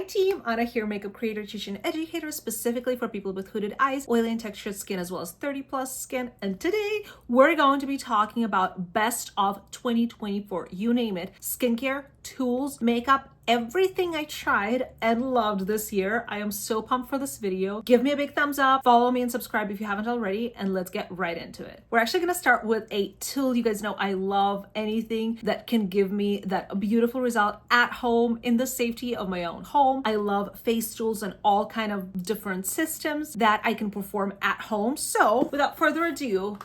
team, Anna here, makeup creator, teacher, and educator, specifically for people with hooded eyes, oily and textured skin, as well as 30+ skin. And today we're going to be talking about best of 2024, you name it, skincare, tools, makeup, everything I tried and loved this year. I am so pumped for this video. Give me a big thumbs up, follow me and subscribe if you haven't already, and let's get right into it. We're actually gonna start with a tool. You guys know I love anything that can give me that beautiful result at home in the safety of my own home. I love face tools and all kind of different systems that I can perform at home. So without further ado,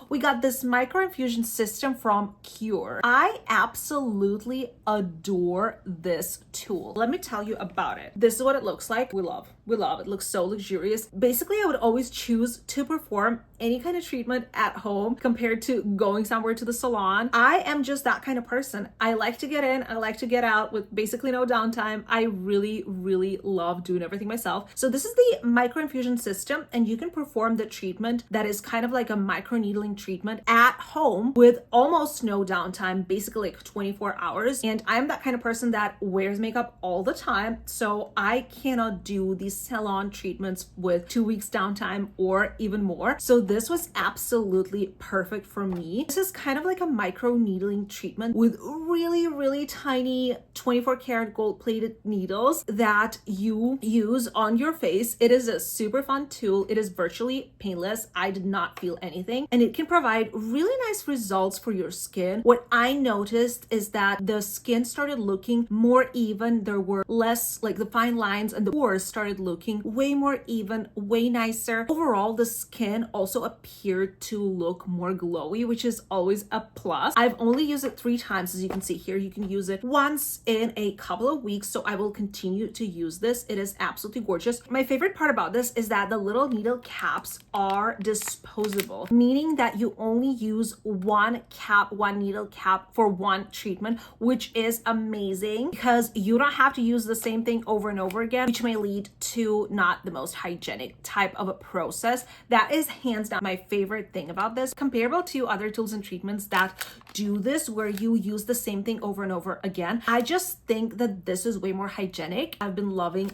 we got this micro infusion system from Kiehl. I absolutely adore this tool. Let me tell you about it. This is what it looks like. We love it. It looks so luxurious. Basically, I would always choose to perform any kind of treatment at home compared to going somewhere to the salon. I am just that kind of person. I like to get in, I like to get out with basically no downtime. I really love doing everything myself. So this is the micro infusion system, and you can perform the treatment that is kind of like a micro needling treatment at home with almost no downtime, basically like 24 hours. And I'm that kind of person that wears makeup all the time, so I cannot do these salon treatments with 2 weeks downtime or even more. So this was absolutely perfect for me. This is kind of like a micro needling treatment with really tiny 24 karat gold plated needles that you use on your face. It is a super fun tool. It is virtually painless. I did not feel anything, and it can provide really nice results for your skin. What I noticed is that the skin started looking more even. There were less, like the fine lines, and the pores started looking way more even, way nicer. Overall, the skin also appeared to look more glowy, which is always a plus. I've only used it 3 times. As you can see here, you can use it once in a couple of weeks, so I will continue to use this. It is absolutely gorgeous. My favorite part about this is that the little needle caps are disposable, meaning that you only use one needle cap for one treatment, which is amazing because you don't have to use the same thing over and over again, which may lead to not the most hygienic type of a process. That is hands down my favorite thing about this, comparable to other tools and treatments that do this where you use the same thing over and over again. I just think that this is way more hygienic. I've been loving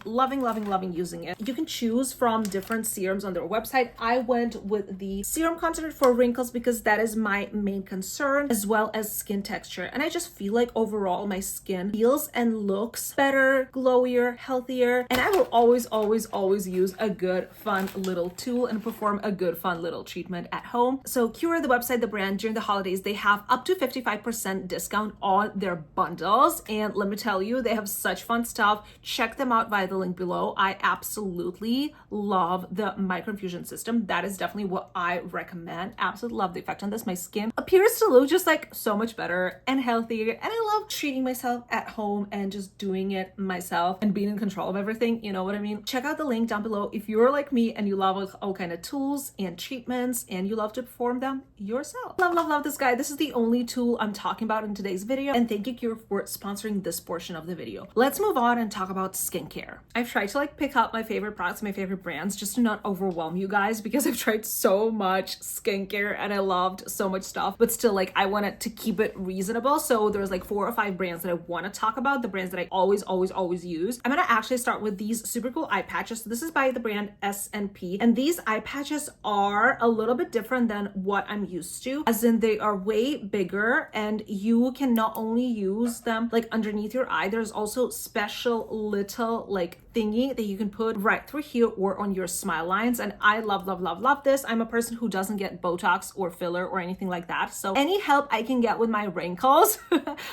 using it. You can choose from different serums on their website. I went with the serum concentrate for wrinkles because that is my main concern, as well as skin texture. And I just feel like overall my skin feels and looks better, glowier, healthier. And I will always use a good fun little tool and perform a good fun little treatment at home. So Kiehl, the website, the brand, during the holidays, they have up to 55% discount on their bundles. And let me tell you, they have such fun stuff. Check them out via the link below. I absolutely love the microinfusion system. That is definitely what I recommend. Absolutely love the effect on this. My skin appears to look just like so much better and healthier. And I love treating myself at home and just doing it myself and being in control of everything. You know what I mean? Check out the link down below if you're like me and you love all kind of tools and treatments and you love to perform them yourself. Love this guy. This is the only tool I'm talking about in today's video, and thank you, Kiehl, for sponsoring this portion of the video. Let's move on and talk about skincare. I've tried to pick up my favorite products, my favorite brands, just to not overwhelm you guys because I've tried so much skincare and I loved so much stuff, but still I wanted to keep it reasonable. So there's 4 or 5 brands that I want to talk about, the brands that I always use. I'm gonna actually start with these super cool eye patches. So this is by the brand S&P, and these eye patches are a little bit different than what I'm used to, as in they are way bigger and you can not only use them underneath your eye, there's also special little thingy that you can put right through here or on your smile lines. And I love this. I'm a person who doesn't get Botox or filler or anything like that, so any help I can get with my wrinkles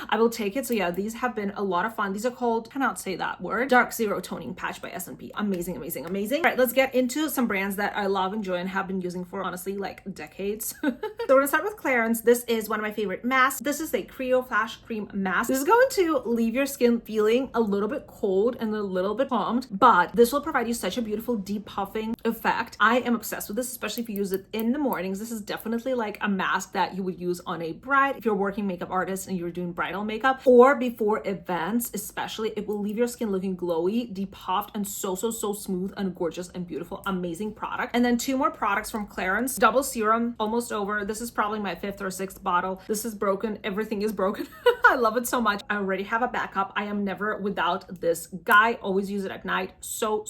I will take it. So yeah, these have been a lot of fun. These are called, cannot say that word, Dark Zero Toning Patch by S&P. Amazing. All right, let's get into some brands that I love, enjoy, and have been using for honestly decades. So we're gonna start with Clarins. This is one of my favorite masks. This is a Creo Flash Cream Mask. This is going to leave your skin feeling a little bit cold and a little bit pumped, but this will provide you such a beautiful depuffing effect. I am obsessed with this, especially if you use it in the mornings. This is definitely a mask that you would use on a bride if you're a working makeup artist and you're doing bridal makeup, or before events especially. It will leave your skin looking glowy, depuffed, and so smooth and gorgeous and beautiful. Amazing product. And then 2 more products from Clarins. Double serum, almost over. This is probably my 5th or 6th bottle. This This is broken. Everything is broken. I love it so much. I already have a backup. I am never without this guy. Always use it at night. So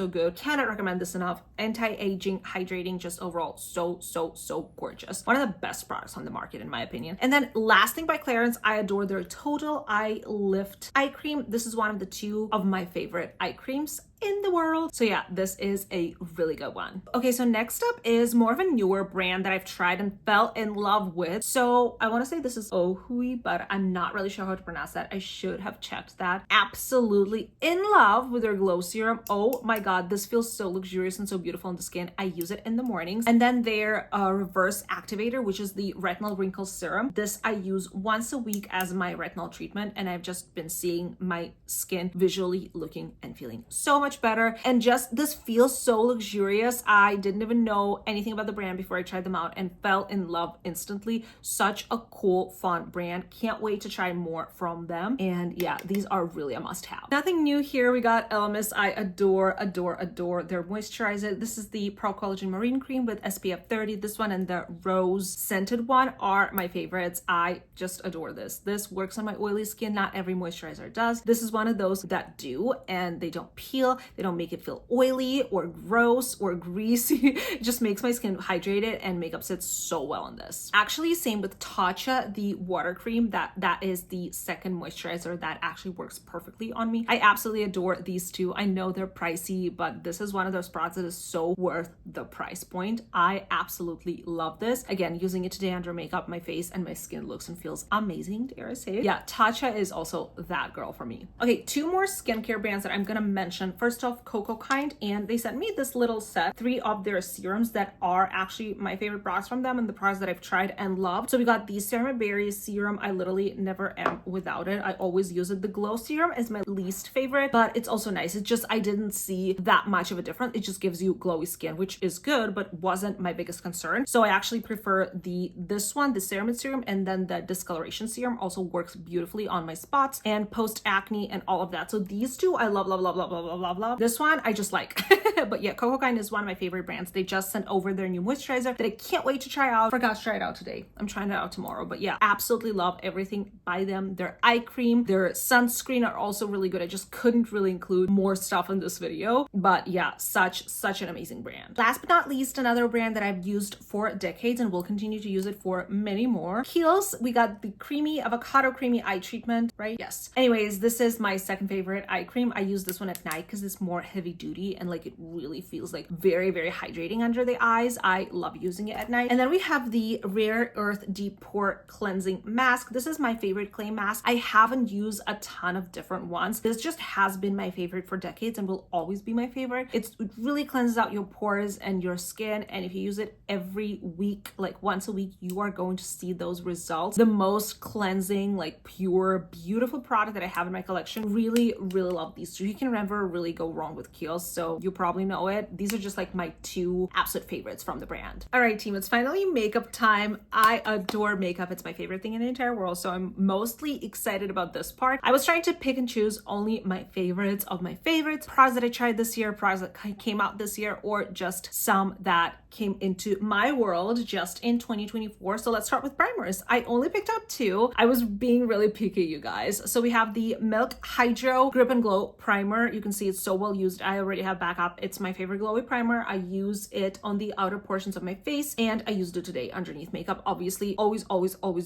good. Cannot recommend this enough. Anti-aging, hydrating, just overall so gorgeous. One of the best products on the market in my opinion. And then last thing by Clarins, I adore their Total Eye Lift eye cream. This is one of the 2 of my favorite eye creams in the world. So yeah, this is a really good one. Okay, so next up is more of a newer brand that I've tried and fell in love with. So I want to say this is Ohui, but I'm not really sure how to pronounce that. I should have checked that. Absolutely in love with their glow serum. Oh my god, this feels so luxurious and so beautiful on the skin. I use it in the mornings. And then their reverse activator, which is the Retinol Wrinkle Serum. This I use once a week as my retinol treatment, and I've just been seeing my skin visually looking and feeling so much better, and just this feels so luxurious. I didn't even know anything about the brand before I tried them out and fell in love instantly. Such a cool, fun brand. Can't wait to try more from them. And yeah, these are really a must-have. Nothing new here. We got Elemis. I adore their moisturizer. This is the Pro-collagen Marine Cream with SPF 30. This one and the rose scented one are my favorites. I just adore this. This works on my oily skin. Not every moisturizer does. This is one of those that do, and they don't peel. They don't make it feel oily or gross or greasy. It just makes my skin hydrated, and makeup sits so well on this. Actually, same with Tatcha, the water cream. That is the second moisturizer that actually works perfectly on me. I absolutely adore these 2. I know they're pricey, but this is one of those products that is so worth the price point. I absolutely love this. Again, using it today under makeup, my face and my skin looks and feels amazing, dare I say it. Yeah, Tatcha is also that girl for me. Okay, 2 more skincare brands that I'm gonna mention. First off, Cocokind, and they sent me this little set, 3 of their serums that are actually my favorite products from them and the products that I've tried and loved. So we got the Ceramid Berry Serum. I literally never am without it. I always use it. The Glow Serum is my least favorite, but it's also nice. It's just I didn't see that much of a difference. It just gives you glowy skin, which is good, but wasn't my biggest concern. So I actually prefer this one, the Ceramid Serum, and then the Discoloration Serum also works beautifully on my spots and post acne and all of that. So these 2 I love. This one I just like. But yeah, Cocokind is one of my favorite brands. They just sent over their new moisturizer that I can't wait to try out. Forgot to try it out today. I'm trying it out tomorrow. But yeah, absolutely love everything by them. Their eye cream, their sunscreen are also really good. I just couldn't really include more stuff in this video. But yeah, such an amazing brand. Last but not least, another brand that I've used for decades and will continue to use it for many more. Kiehl's. We got the avocado creamy eye treatment, right? Yes. Anyways, this is my second favorite eye cream. I use this one at night because it's more heavy duty and like it really feels like very hydrating under the eyes. I love using it at night. And then we have the Rare Earth Deep Pore Cleansing Mask. This is my favorite clay mask. I haven't used a ton of different ones. This just has been my favorite for decades and will always be my favorite. It really cleanses out your pores and your skin, and if you use it every week, like once a week, you are going to see those results. The most cleansing, like pure, beautiful product that I have in my collection. Really love these 2. You can never really go wrong with Kiehl, so you probably know it. These are just like my 2 absolute favorites from the brand. All right, team, it's finally makeup time. I adore makeup. It's my favorite thing in the entire world, so I'm mostly excited about this part. I was trying to pick and choose only my favorites of my favorites, products that I tried this year, products that came out this year, or just some that came into my world just in 2024. So let's start with primers. I only picked out 2. I was being really picky, you guys. So we have the Milk Hydro Grip and Glow Primer. You can see it's so well used. I already have backup. It's my favorite glowy primer. I use it on the outer portions of my face, and I used it today underneath makeup. Obviously, always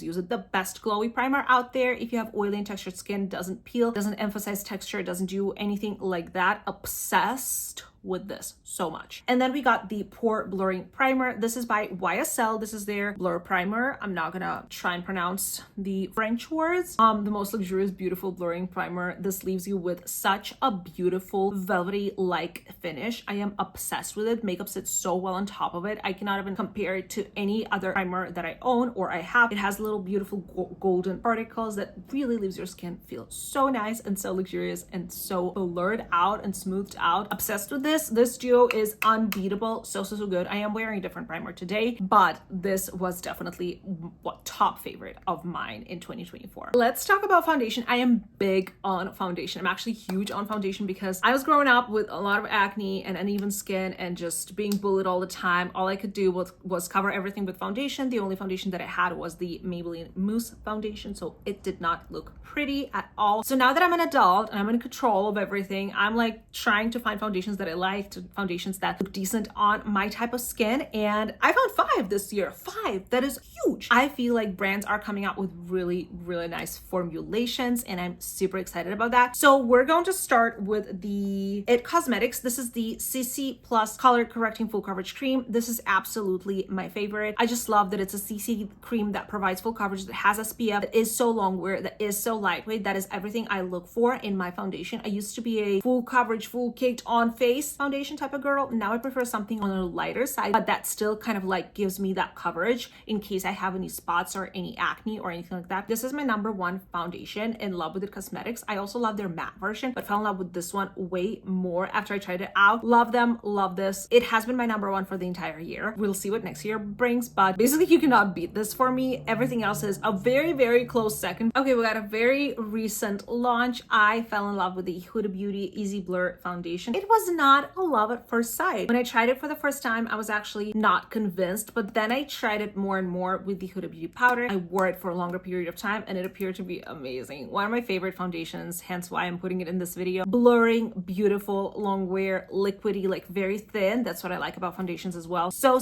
use it. The best glowy primer out there. If you have oily and textured skin, doesn't peel, doesn't emphasize texture, doesn't do anything like that. Obsessed with this so much. And then we got the Pore Blurring Primer. This is by YSL. This is their blur primer. I'm not gonna try and pronounce the French words. The most luxurious, beautiful blurring primer. This leaves you with such a beautiful velvety-like finish. I am obsessed with it. Makeup sits so well on top of it. I cannot even compare it to any other primer that I own or I have. It has little beautiful golden particles that really leaves your skin feel so nice and so luxurious and so blurred out and smoothed out. Obsessed with this. This duo is unbeatable. So good. I am wearing a different primer today, but this was definitely what top favorite of mine in 2024. Let's talk about foundation. I am big on foundation. I'm actually huge on foundation because I was growing up with a lot of acne and uneven skin and just being bullied all the time. All I could do was cover everything with foundation. The only foundation that I had was the Maybelline Mousse foundation, so it did not look pretty at all. So now that I'm an adult and I'm in control of everything, I'm like trying to find foundations that I like, foundations that look decent on my type of skin, and I found fave this year. Fave, that is huge. I feel like brands are coming out with really nice formulations, and I'm super excited about that. So we're going to start with the IT Cosmetics. This is the CC Plus Color Correcting Full Coverage Cream. This is absolutely my favorite. I just love that it's a CC cream that provides full coverage, that has SPF, that is so long wear, that is so lightweight. That is everything I look for in my foundation. I used to be a full coverage, full caked on face foundation type of girl. Now I prefer something on a lighter side, but that still kind of like gives me that coverage in case I have any spots or any acne or anything like that. This is my number one foundation. In love with IT Cosmetics. I also love their matte version, but fell in love with this one way more after I tried it out. Love them, love this. It has been my number one for the entire year. We'll see what next year brings, but basically you cannot beat this for me. Everything else is a very close second. Okay, we got a very recent launch. I fell in love with the Huda Beauty Easy Blur foundation. It was not a love at first sight. When I tried it for the first time, I was actually not convinced, but then I tried it more and more with the Huda Beauty powder. I wore it for a longer period of time and it appeared to be amazing. One of my favorite foundations, hence why I'm putting it in this video. Blurring, beautiful, long wear, liquidy, like very thin. That's what I like about foundations as well. So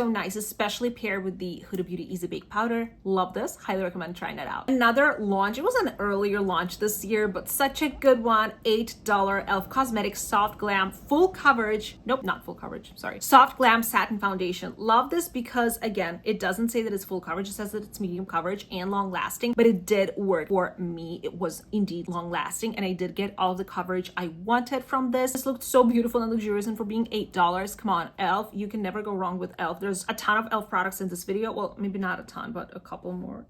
nice, especially paired with the Huda Beauty Easy Bake powder. Love this. Highly recommend trying it out. Another launch. It was an earlier launch this year, but such a good one. $8 e.l.f. Cosmetics Soft Glam Full Coverage. Nope, not full coverage. Sorry. Soft Glam Satin Foundation. Love this because, again, it doesn't say that it's full coverage. It says that it's medium coverage and long lasting, but it did work for me. It was indeed long lasting and I did get all the coverage I wanted from this. This looked so beautiful and luxurious, and for being $8, come on, e.l.f. You can never go wrong with e.l.f. There's a ton of e.l.f. products in this video. Well, maybe not a ton, but a couple more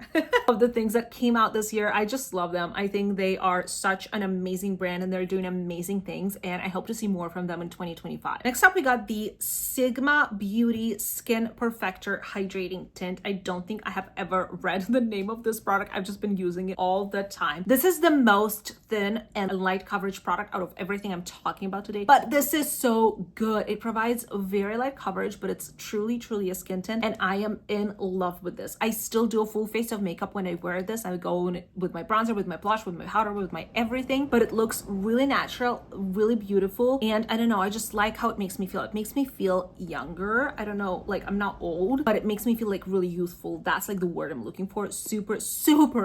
of the things that came out this year. I just love them. I think they are such an amazing brand and they're doing amazing things, and I hope to see more from them in 2025. Next up, we got the Sigma Beauty Skin Perfector Hydrating Tint. I don't think I have ever read the name of this product. I've just been using it all the time. This is the most thin and light coverage product out of everything I'm talking about today, but this is so good. It provides very light coverage, but it's truly a skin tint, and I am in love with this. I still do a full face of makeup when I wear this. I would go in with my bronzer, with my blush, with my powder, with my everything, but it looks really natural, really beautiful, and I don't know, I just like how it makes me feel. It makes me feel younger. I don't know, like I'm not old, but it makes me feel like really youthful. That's like the word I'm looking for. Super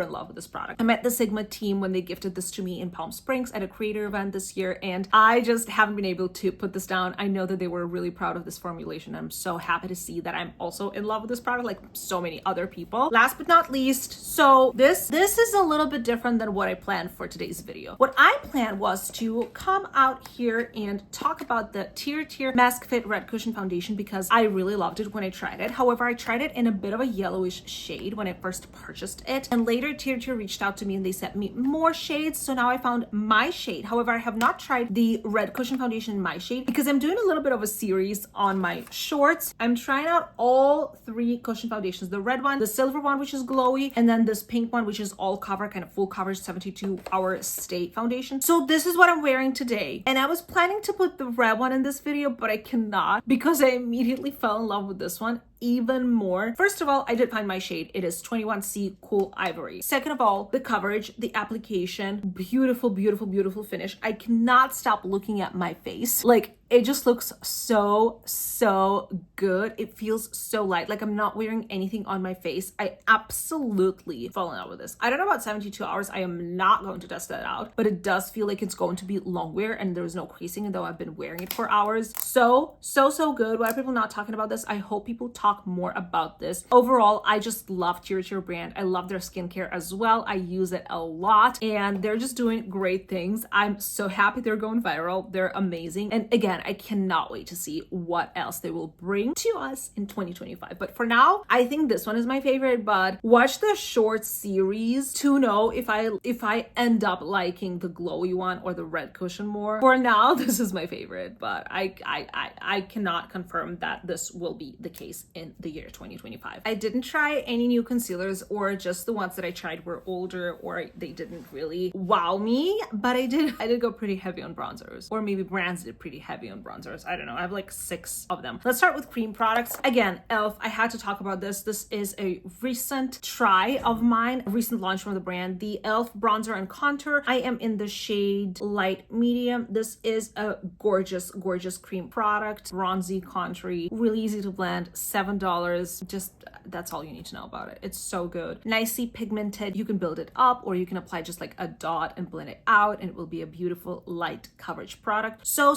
in love with this product. I met the Sigma team when they gifted this to me in Palm Springs at a creator event this year, and I just haven't been able to put this down. I know that they were really proud of this formulation. I'm so happy to see that I'm also in love with this product like so many other people. Last but not least, so this is a little bit different than what I planned for today's video. What I planned was to come out here and talk about the Tear Mask Fit Red Cushion Foundation because I really loved it when I tried it. However, I tried it in a bit of a yellowish shade when I first purchased it, and later Tear reached out to me and they sent me more shades, so now I found my shade. However, I have not tried the Red Cushion Foundation in my shade because I'm doing a little bit of a series on my shorts. I'm trying out all three cushion foundations: the red one, the silver one, which is glowy, and then this pink one, which is all cover, kind of full coverage 72-hour stay foundation. So this is what I'm wearing today, and I was planning to put the red one in this video, but I cannot because I immediately fell in love with this one even more. First of all, I did find my shade. It is 21C Cool Ivory. Second of all, the coverage, the application, beautiful finish. I cannot stop looking at my face. Like, it just looks so good. It feels so light. Like I'm not wearing anything on my face. I absolutely fell in love with this. I don't know about 72 hours. I am not going to test that out, but it does feel like it's going to be long wear and there's no creasing, though I've been wearing it for hours. So good. Why are people not talking about this? I hope people talk talk more about this. Overall, I just love Tear brand. I love their skincare as well. I use it a lot and they're just doing great things. I'm so happy they're going viral. They're amazing. And again, I cannot wait to see what else they will bring to us in 2025. But for now, I think this one is my favorite, but watch the short series to know if I end up liking the glowy one or the red cushion more. For now, this is my favorite, but I cannot confirm that this will be the case in the year 2025. I didn't try any new concealers, or just the ones that I tried were older or they didn't really wow me, but I did go pretty heavy on bronzers, or maybe brands did pretty heavy on bronzers. I don't know. I have like 6 of them. Let's start with cream products. Again, e.l.f. I had to talk about this. This is a recent try of mine, a recent launch from the brand, the e.l.f. bronzer and contour. I am in the shade light medium. This is a gorgeous cream product, bronzy, contoury, really easy to blend, $7. Just that's all you need to know about it. It's so good, nicely pigmented. You can build it up or you can apply just like a dot and blend it out and it will be a beautiful light coverage product. So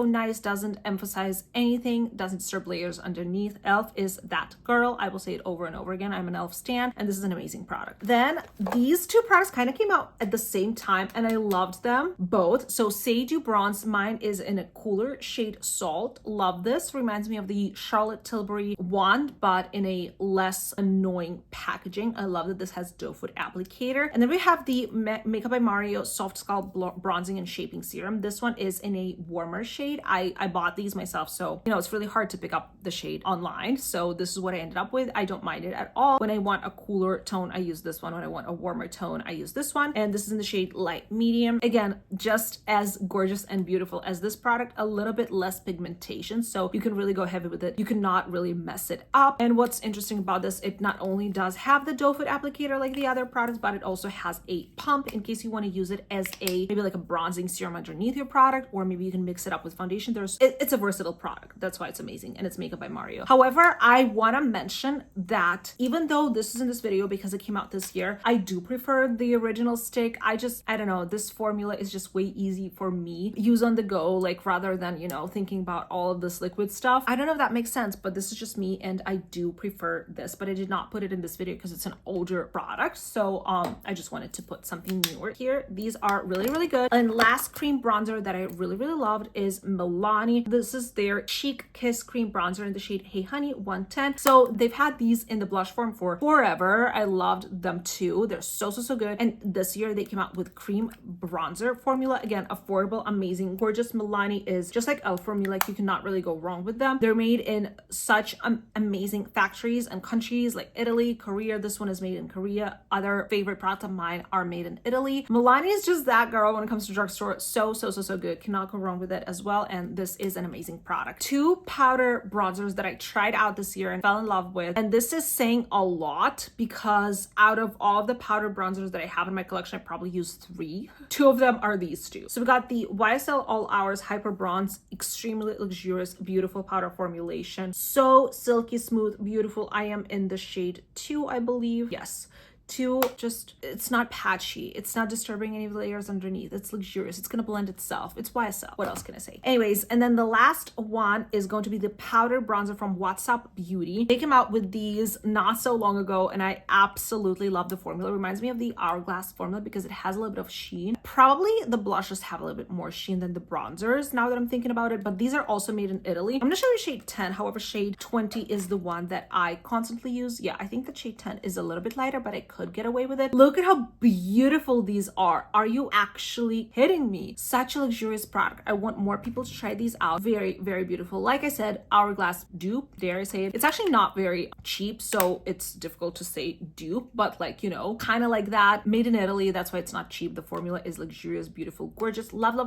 nice. Doesn't emphasize anything, doesn't disturb layers underneath. e.l.f. is that girl. I will say it over and over again. I'm an e.l.f. stan and this is an amazing product. Then these two products kind of came out at the same time and I loved them both. So Say Do Bronze, mine is in a cooler shade Salt. Love this. Reminds me of the Charlotte Tilbury wand, but in a less annoying packaging. I love that this has doe foot applicator. And then we have the Makeup by Mario Soft Scalp Bronzing and Shaping Serum. This one is in a warmer shade. I bought these myself, so you know it's really hard to pick up the shade online. So this is what I ended up with. I don't mind it at all. When I want a cooler tone, I use this one. When I want a warmer tone, I use this one. And this is in the shade Light Medium. Again, just as gorgeous and beautiful as this product, a little bit less pigmentation, so you can really go heavy with it. You cannot really mess it up. And what's interesting about this, it not only does have the doe foot applicator like the other products, but it also has a pump in case you want to use it as a maybe like a bronzing serum underneath your product, or maybe you can mix it up with foundation. It's a versatile product. That's why it's amazing, and it's Makeup by Mario. However, I want to mention that even though this is in this video because it came out this year, I do prefer the original stick. I don't know, this formula is just way easy for me use on the go, like rather than, you know, thinking about all of this liquid stuff. I don't know if that makes sense, but this is just me and I do prefer this, but I did not put it in this video because it's an older product. So I just wanted to put something newer here. These are really good. And last cream bronzer that I really loved is Milani. This is their Chic Kiss cream bronzer in the shade Hey Honey 110. So they've had these in the blush form for forever. I loved them too. They're so good. And this year they came out with cream bronzer formula. Again, affordable, amazing, gorgeous. Milani is just like e.l.f. for me. Like you cannot really go wrong with them. They're made in such amazing factories and countries like Italy, Korea. This one is made in Korea. Other favorite products of mine are made in Italy. Milani is just that girl when it comes to drugstore. So good. Cannot go wrong with it as well. And this is an amazing product. 2 powder bronzers that I tried out this year and fell in love with. And this is saying a lot because out of all of the powder bronzers that I have in my collection, I probably used 3. 2 of them are these 2. So we got the YSL All Hours Hyper Bronze, extremely luxurious, beautiful powder formulation. So silky smooth, beautiful. I am in the shade 2, I believe. Yes. 2, just, it's not patchy. It's not disturbing any of the layers underneath. It's luxurious. It's going to blend itself. It's YSL. What else can I say? Anyways, and then the last one is going to be the powder bronzer from What's Up Beauty. They came out with these not so long ago and I absolutely love the formula. It reminds me of the Hourglass formula because it has a little bit of sheen. Probably the blushes have a little bit more sheen than the bronzers now that I'm thinking about it, but these are also made in Italy. I'm going to show you shade 10. However, shade 20 is the one that I constantly use. Yeah, I think that shade 10 is a little bit lighter, but I could get away with it. Look at how beautiful these are. Are you actually kidding me? Such a luxurious product. I want more people to try these out. Very beautiful. Like I said, Hourglass dupe, dare I say it. It's actually not very cheap, so it's difficult to say dupe, but like, you know, kind of like that. Made in Italy, that's why it's not cheap. The formula is luxurious, beautiful, gorgeous. Love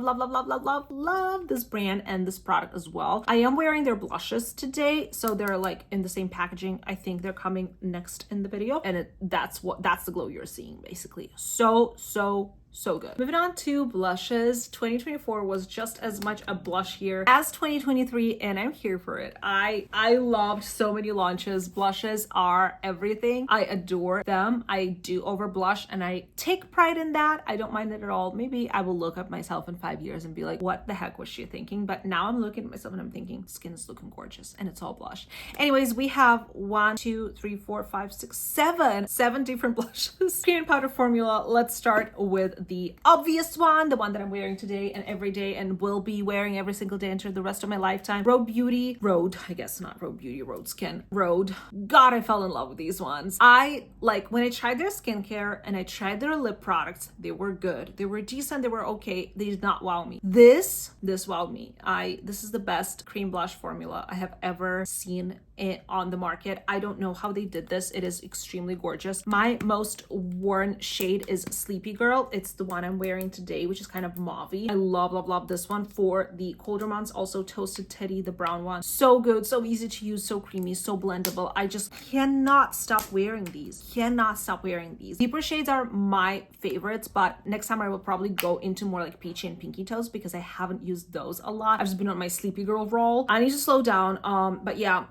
this brand and this product as well. I am wearing their blushes today, so they're like in the same packaging. I think they're coming next in the video, and that's the glow you're seeing basically. So so good. Moving on to blushes. 2024 was just as much a blush year as 2023, and I'm here for it. I loved so many launches. Blushes are everything. I adore them. I do over blush, and I take pride in that. I don't mind it at all. Maybe I will look at myself in 5 years and be like, what the heck was she thinking? But now I'm looking at myself and I'm thinking, skin is looking gorgeous, and it's all blush. Anyways, we have 1, 2, 3, 4, 5, 6, 7 different blushes. Cream powder formula. Let's start with the obvious one, the one that I'm wearing today and every day and will be wearing every single day until the rest of my lifetime. Rhode Skin. God, I fell in love with these ones. I like when I tried their skincare and I tried their lip products, they were good. They were decent. They were okay. They did not wow me. This wowed me. This is the best cream blush formula I have ever seen on the market. I don't know how they did this. It is extremely gorgeous. My most worn shade is Sleepy Girl. It's the one I'm wearing today, which is kind of mauve-y. I love this one. For the colder months, also Toasted Teddy, the brown one. So good, so easy to use, so creamy, so blendable. I just cannot stop wearing these. Deeper shades are my favorites, but next time I will probably go into more like peachy and pinky tones because I haven't used those a lot. I've just been on my Sleepy Girl roll. I need to slow down. But yeah,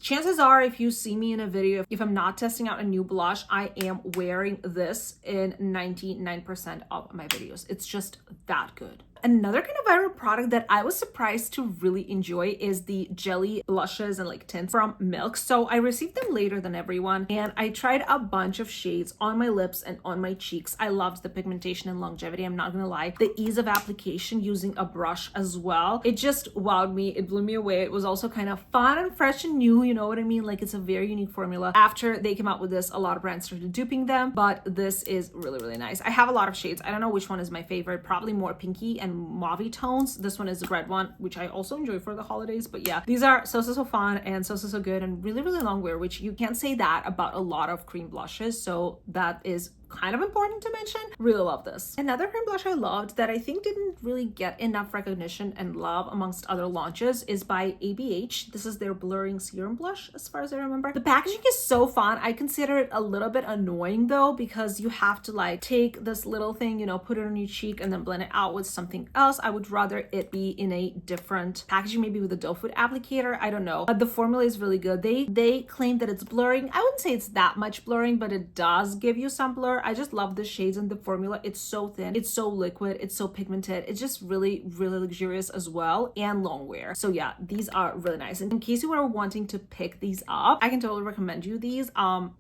chances are if you see me in a video, if I'm not testing out a new blush, I am wearing this in 99% of my videos. It's just that good. Another kind of viral product that I was surprised to really enjoy is the jelly blushes and like tints from Milk. So I received them later than everyone, and I tried a bunch of shades on my lips and on my cheeks. I loved the pigmentation and longevity. I'm not gonna lie. The ease of application using a brush as well. It just wowed me. It blew me away. It was also kind of fun and fresh and new. You know what I mean? Like it's a very unique formula. After they came out with this, a lot of brands started duping them, but this is really nice. I have a lot of shades. I don't know which one is my favorite. Probably more pinky and mauve tones. This one is the red one, which I also enjoy for the holidays. But yeah, these are so fun and so good and really long wear, which you can't say that about a lot of cream blushes. So that is kind of important to mention. Really love this. Another cream blush I loved that I think didn't really get enough recognition and love amongst other launches is by ABH. This is their blurring serum blush as far as I remember. The packaging is so fun. I consider it a little bit annoying though, because you have to like take this little thing, you know, put it on your cheek and then blend it out with something else. I would rather it be in a different packaging, maybe with a doe foot applicator. I don't know. But the formula is really good. They claim that it's blurring. I wouldn't say it's that much blurring, but it does give you some blur. I just love the shades and the formula. It's so thin, it's so liquid, it's so pigmented. It's just really luxurious as well and long wear. So yeah, these are really nice. And in case you are wanting to pick these up, I can totally recommend you these.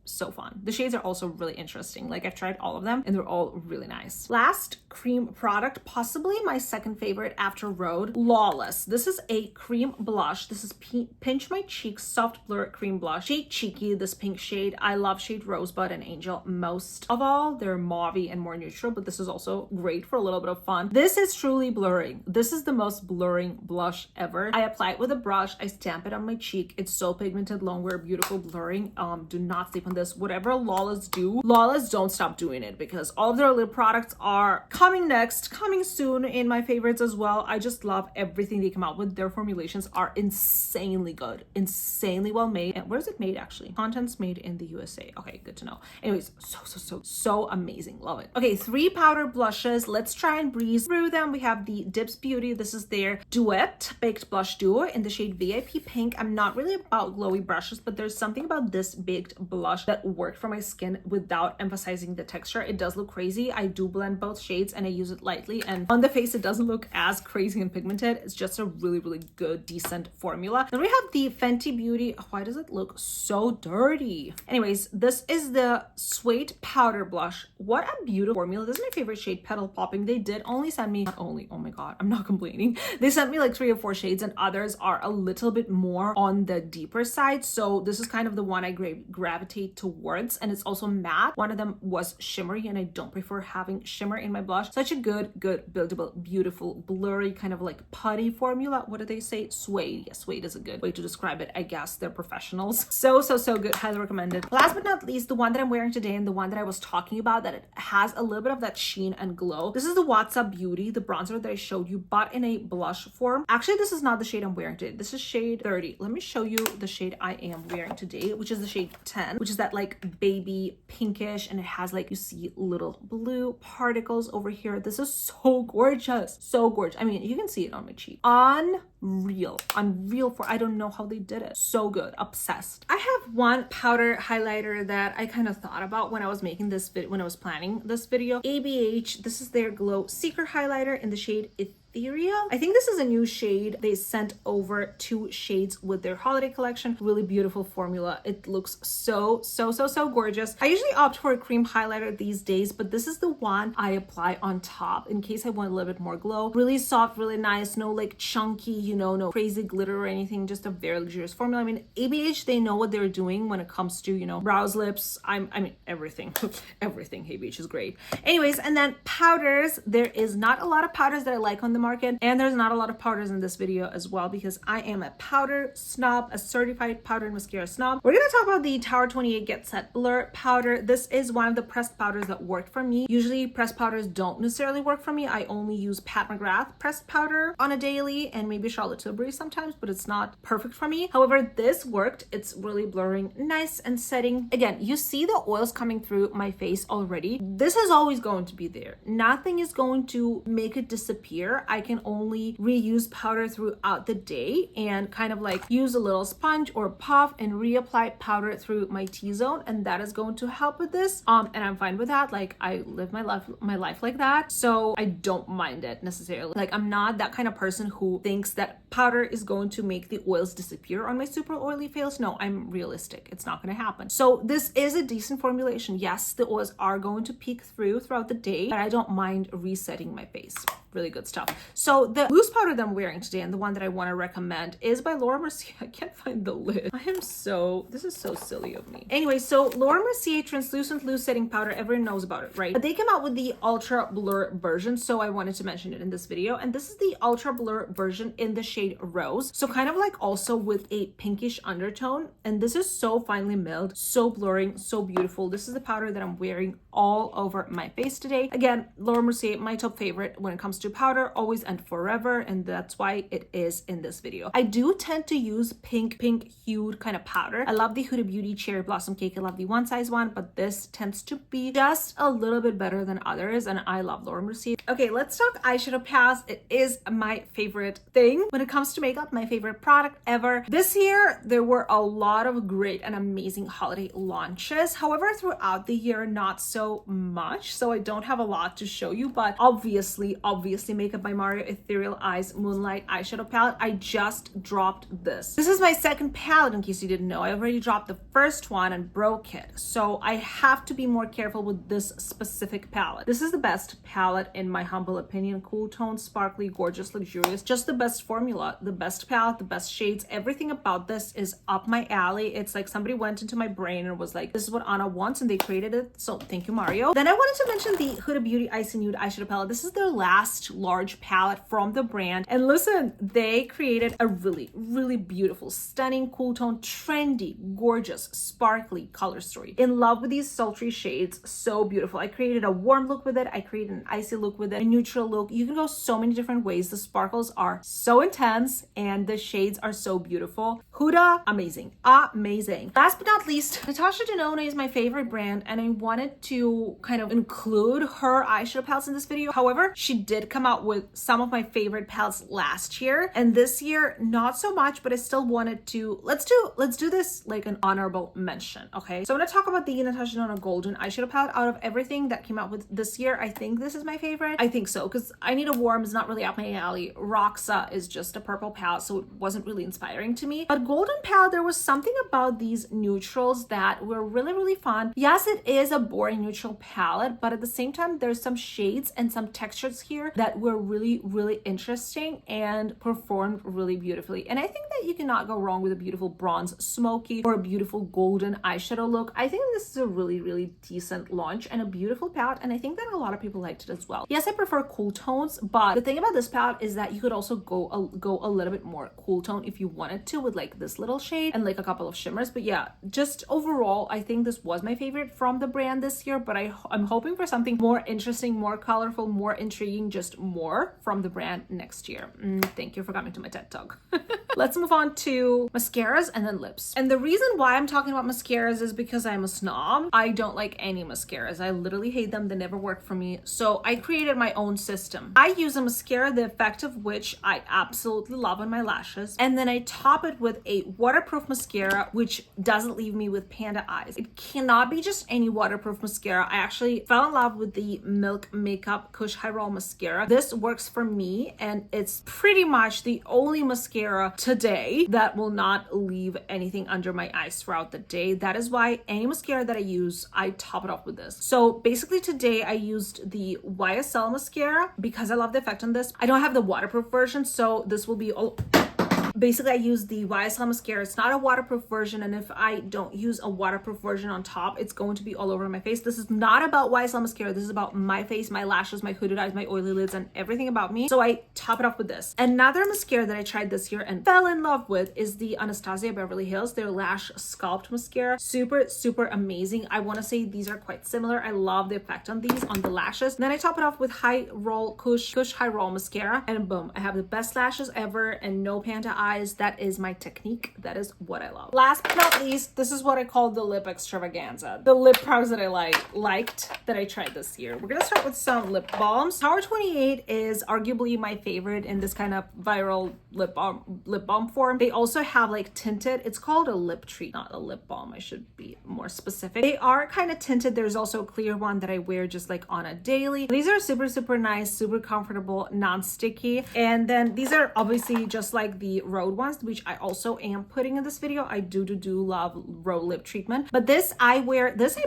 So fun. The shades are also really interesting. Like I've tried all of them and they're all really nice. Last cream product, possibly my second favorite after Rhode, Lawless. This is a cream blush. This is Pinch My Cheeks Soft Blur Cream Blush. Shade Cheeky, this pink shade. I love shade Rosebud and Angel most of all. They're mauve and more neutral, but this is also great for a little bit of fun. This is truly blurring. This is the most blurring blush ever. I apply it with a brush. I stamp it on my cheek. It's so pigmented, long wear, beautiful blurring. Do not sleep on this. Whatever Lawless do, Lawless don't stop doing it, because all of their lip products are coming soon in my favorites as well. I just love everything they come out with. Their formulations are insanely good, insanely well made. And where is it made actually? Contents made in the USA. Okay, good to know. Anyways, so amazing. Love it. Okay, 3 powder blushes. Let's try and breeze through them. We have the Dips Beauty. This is their Duet Baked Blush Duo in the shade VIP Pink. I'm not really about glowy brushes, but there's something about this baked blush that worked for my skin without emphasizing the texture. It does look crazy. I do blend both shades and I use it lightly, and on the face it doesn't look as crazy and pigmented. It's just a really good, decent formula. Then we have the Fenty Beauty. Oh, why does it look so dirty? Anyways, this is the Suede Powder Blush. What a beautiful formula. This is my favorite shade, Petal Popping. They did only send me, oh my god, I'm not complaining. They sent me like 3 or 4 shades, and others are a little bit more on the deeper side. So this is kind of the one I gravitate towards, and it's also matte. One of them was shimmery, and I don't prefer having shimmer in my blush. Such a good buildable, beautiful, blurry, kind of like putty formula. What do they say? Suede. Yes, suede is a good way to describe it. I guess they're professionals. So good. Highly recommended. Last but not least, the one that I'm wearing today and the one that I was talking talking about, that it has a little bit of that sheen and glow. This is the What's Up Beauty, the bronzer that I showed you, but in a blush form. Actually, this is not the shade I'm wearing today. This is shade 30. Let me show you the shade I am wearing today, which is the shade 10, which is that like baby pinkish, and it has like, you see little blue particles over here. This is so gorgeous, so gorgeous. I mean, you can see it on my cheek. Unreal for, I don't know how they did it. So good, obsessed. I have one powder highlighter that I kind of thought about when I was making this video, when I was planning this video. ABH, this is their Glow Seeker highlighter in the shade Ethereal. I think this is a new shade. They sent over 2 shades with their holiday collection. Really beautiful formula. It looks so gorgeous. I usually opt for a cream highlighter these days, but this is the one I apply on top in case I want a little bit more glow. Really soft, really nice, no like chunky, you know, no crazy glitter or anything, just a very luxurious formula. I mean, ABH, they know what they're doing when it comes to, you know, brows, lips, I mean, everything. Everything. ABH is great. Anyways, and then powders. There is not a lot of powders that I like on the market, and there's not a lot of powders in this video as well because I am a powder snob, a certified powder and mascara snob. We're gonna talk about the Tower 28 Get Set Blur powder. This is one of the pressed powders that worked for me. Usually pressed powders don't necessarily work for me. I only use Pat McGrath pressed powder on a daily and maybe Charlotte Tilbury sometimes, but it's not perfect for me. However, this worked. It's really blurring, nice and setting. Again, you see the oils coming through my face already. This is always going to be there. Nothing is going to make it disappear. I can only reuse powder throughout the day and kind of like use a little sponge or puff and reapply powder through my T-zone, and that is going to help with this. And I'm fine with that. Like, I live my life like that, so I don't mind it necessarily. Like, I'm not that kind of person who thinks that powder is going to make the oils disappear on my super oily face. No, I'm realistic. It's not going to happen. So this is a decent formulation. Yes, the oils are going to peek throughout the day, but I don't mind resetting my face. Really good stuff. So the loose powder that I'm wearing today, and the one that I want to recommend, is by Laura Mercier. I can't find the lid. This is so silly of me. Anyway, so Laura Mercier translucent loose setting powder, everyone knows about it, right? But they came out with the ultra blur version, so I wanted to mention it in this video. And this is the ultra blur version in the shade Rose. So kind of like also with a pinkish undertone. And this is so finely milled, so blurring, so beautiful. This is the powder that I'm wearing all over my face today. Again, Laura Mercier, my top favorite when it comes to powder, always and forever, and that's why it is in this video. I do tend to use pink hued kind of powder. I love the Huda Beauty Cherry Blossom Cake. I love the one size one, but this tends to be just a little bit better than others, and I love Laura Mercier. Okay, let's talk eyeshadow palettes. It is my favorite thing when it comes to makeup, my favorite product ever. This year, there were a lot of great and amazing holiday launches. However, throughout the year, not so much, so I don't have a lot to show you, but obviously Makeup by Mario Ethereal Eyes Moonlight eyeshadow palette. I just dropped this. This is my second palette, in case you didn't know. I already dropped the first one and broke it, so I have to be more careful with this specific palette. This is the best palette in my humble opinion. Cool tone, sparkly, gorgeous, luxurious, just the best formula, the best palette, the best shades. Everything about this is up my alley. It's like somebody went into my brain and was like, this is what Anna wants, and they created it, so thank you, Mario. Then I wanted to mention the Huda Beauty Icy Nude eyeshadow palette. This is their last large palette from the brand, and listen, they created a really beautiful, stunning, cool tone, trendy, gorgeous, sparkly color story. In love with these sultry shades, so beautiful. I created a warm look with it, I created an icy look with it, a neutral look. You can go so many different ways. The sparkles are so intense and the shades are so beautiful. Huda, amazing. Last but not least, Natasha Denona is my favorite brand, and I wanted to kind of include her eyeshadow palettes in this video. However, she did come out with some of my favorite palettes last year, and this year not so much, but I still wanted to let's do this like an honorable mention. Okay, so I'm gonna talk about the Natasha Denona Golden eyeshadow palette. Out of everything that came out with this year, I think this is my favorite. I think so, because I Need a Warm is not really up my alley. Roxa is just a purple palette, so it wasn't really inspiring to me. But Golden palette, there was something about these neutrals that were really fun. Yes, it is a boring neutral palette, but at the same time, there's some shades and some textures here that were really, really interesting and performed really beautifully. And I think that you cannot go wrong with a beautiful bronze smoky or a beautiful golden eyeshadow look. I think this is a really, really decent launch and a beautiful palette, and I think that a lot of people liked it as well. Yes, I prefer cool tones, but the thing about this palette is that you could also go a little bit more cool tone if you wanted to, with like this little shade and like a couple of shimmers. But yeah, just overall, I think this was my favorite from the brand this year, but I'm hoping for something more interesting, more colorful, more intriguing, just more from the brand next year. Thank you for coming to my TED Talk. Let's move on to mascaras and then lips. And the reason why I'm talking about mascaras is because I'm a snob. I don't like any mascaras. I literally hate them. They never work for me. So I created my own system. I use a mascara, the effect of which I absolutely love on my lashes. And then I top it with a waterproof mascara, which doesn't leave me with panda eyes. It cannot be just any waterproof mascara. I actually fell in love with the Milk Makeup Kush High Roll Mascara. This works for me, and it's pretty much the only mascara today that will not leave anything under my eyes throughout the day. That is why any mascara that I use, I top it off with this. So basically today I used the YSL mascara because I love the effect on this. I don't have the waterproof version, so this will be all... Basically, I use the YSL mascara. It's not a waterproof version, and if I don't use a waterproof version on top, it's going to be all over my face. This is not about YSL mascara. This is about my face, my lashes, my hooded eyes, my oily lids, and everything about me. So I top it off with this. Another mascara that I tried this year and fell in love with is the Anastasia Beverly Hills, their Lash Sculpt Mascara. Super, super amazing. I want to say these are quite similar. I love the effect on these, on the lashes. Then I top it off with High Roll Kush High Roll Mascara, and boom, I have the best lashes ever and no panda eyes. That is my technique. That is what I love. Last but not least, this is what I call the lip extravaganza. The lip products that I liked that I tried this year. We're gonna start with some lip balms. Power 28 is arguably my favorite in this kind of viral lip balm form. They also have like tinted. It's called a lip treat, not a lip balm. I should be more specific. They are kind of tinted. There's also a clear one that I wear just like on a daily. These are super, super nice, super comfortable, non-sticky. And then these are obviously just like the Rhode ones, which I also am putting in this video. I do love Rhode lip treatment, but this I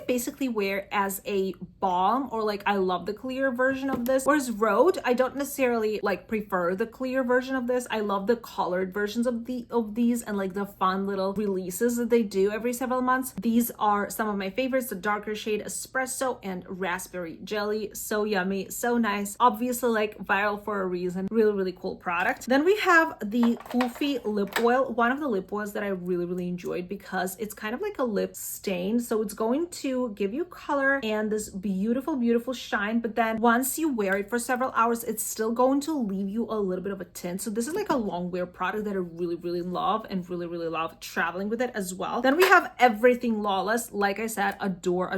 basically wear as a balm, or like I love the clear version of this. Whereas Rhode, I don't necessarily like prefer the clear version of this. I love the colored versions of these and like the fun little releases that they do every several months. These are some of my favorites, the darker shade Espresso and Raspberry Jelly. So yummy, so nice, obviously like viral for a reason. Really, really cool product. Then we have the Kulfi lip oil, one of the lip oils that I really enjoyed because it's kind of like a lip stain, so it's going to give you color and this beautiful shine, but then once you wear it for several hours, it's still going to leave you a little bit of a tint. So this is like a long wear product that I really love, and really love traveling with it as well. Then we have Everything Lawless. Like I said, adore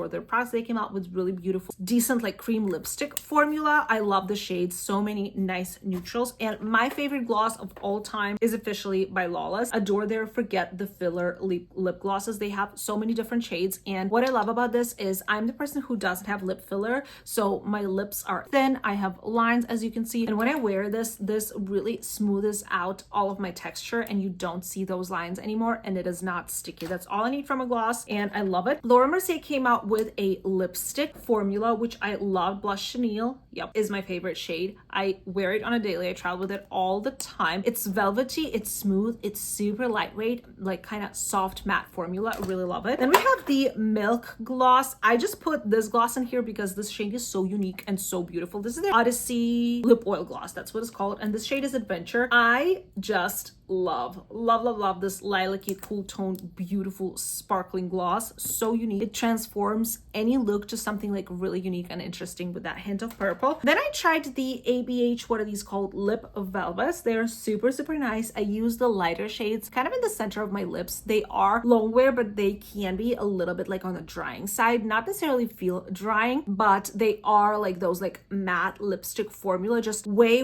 their products. They came out with really beautiful, decent like cream lipstick formula. I love the shades, so many nice neutrals, and my favorite gloss of all time is officially by Lawless. Adore their Forget the Filler lip glosses. They have so many different shades, and what I love about this is I'm the person who doesn't have lip filler, so my lips are thin. I have lines, as you can see, and when I wear this really smoothes out all of my texture, and you don't see those lines anymore, and it is not sticky. That's all I need from a gloss, and I love it. Laura Mercier came out with a lipstick formula, which I love. Blush Chenille, yep, is my favorite shade. I wear it on a daily. I travel with it all the time. It's velvety, it's smooth, it's super lightweight, like kind of soft matte formula. I really love it. Then we have the Milk Gloss. I just put this gloss in here because this shade is so unique and so beautiful. This is the Odyssey Lip Oil Gloss. That's what it's called, and this shade is Adventure. I just love this lilac-y, cool tone, beautiful sparkling gloss. So unique. It transforms any look to something like really unique and interesting with that hint of purple. Then I tried the ABH, what are these called, Lip Velvets. They're super nice. I use the lighter shades kind of in the center of my lips. They are long wear, but they can be a little bit like on the drying side, not necessarily feel drying, but they are like those like matte lipstick formula, just way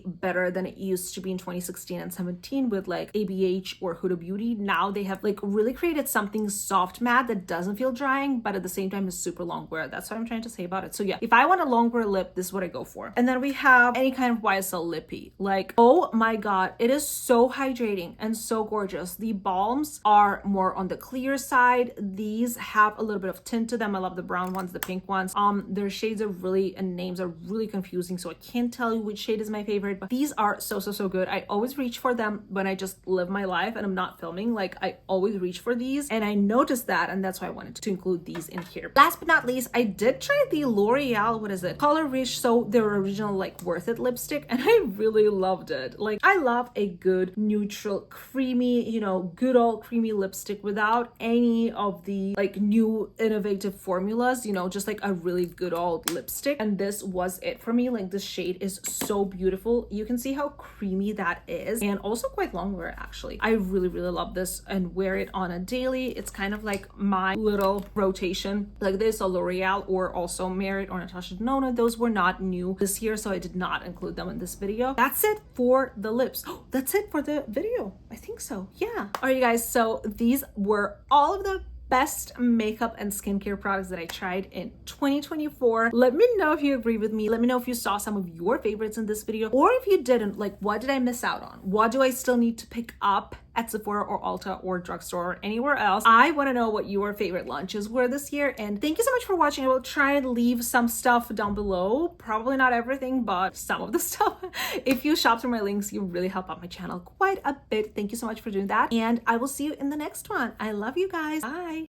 better than it used to be in 2016 and 17. 2015 with like ABH or Huda Beauty. Now they have like really created something soft matte that doesn't feel drying, but at the same time is super long wear. That's what I'm trying to say about it. So yeah, if I want a long wear lip, this is what I go for. And then we have any kind of YSL lippy. Like, oh my god, it is so hydrating and so gorgeous. The balms are more on the clear side. These have a little bit of tint to them. I love the brown ones, the pink ones. Their shades are really, and names are really confusing, so I can't tell you which shade is my favorite, but these are so good. I always reach for them when I just live my life and I'm not filming. Like, I always reach for these, and I noticed that, and that's why I wanted to include these in here. Last but not least, I did try the L'Oreal, what is it, Color Rich, so their original like Worth It lipstick, and I really loved it. Like, I love a good neutral creamy, you know, good old creamy lipstick without any of the like new innovative formulas, you know, just like a really good old lipstick. And this was it for me. Like, this shade is so beautiful. You can see how creamy that is, and also quite long wear actually. I really love this and wear it on a daily. It's kind of like my little rotation, like this, a L'Oreal, or also Merit or Natasha Denona. Those were not new this year, so I did not include them in this video. That's it for the lips. Oh, that's it for the video. I think so. Yeah. All right, you guys. So these were all of the best makeup and skincare products that I tried in 2024. Let me know if you agree with me. Let me know if you saw some of your favorites in this video, or if you didn't, like, what did I miss out on? What do I still need to pick up at Sephora or Ulta or drugstore or anywhere else? I want to know what your favorite launches were this year, and thank you so much for watching. I will try and leave some stuff down below, probably not everything, but some of the stuff. If you shop through my links, you really help out my channel quite a bit. Thank you so much for doing that, and I will see you in the next one. I love you guys. Bye.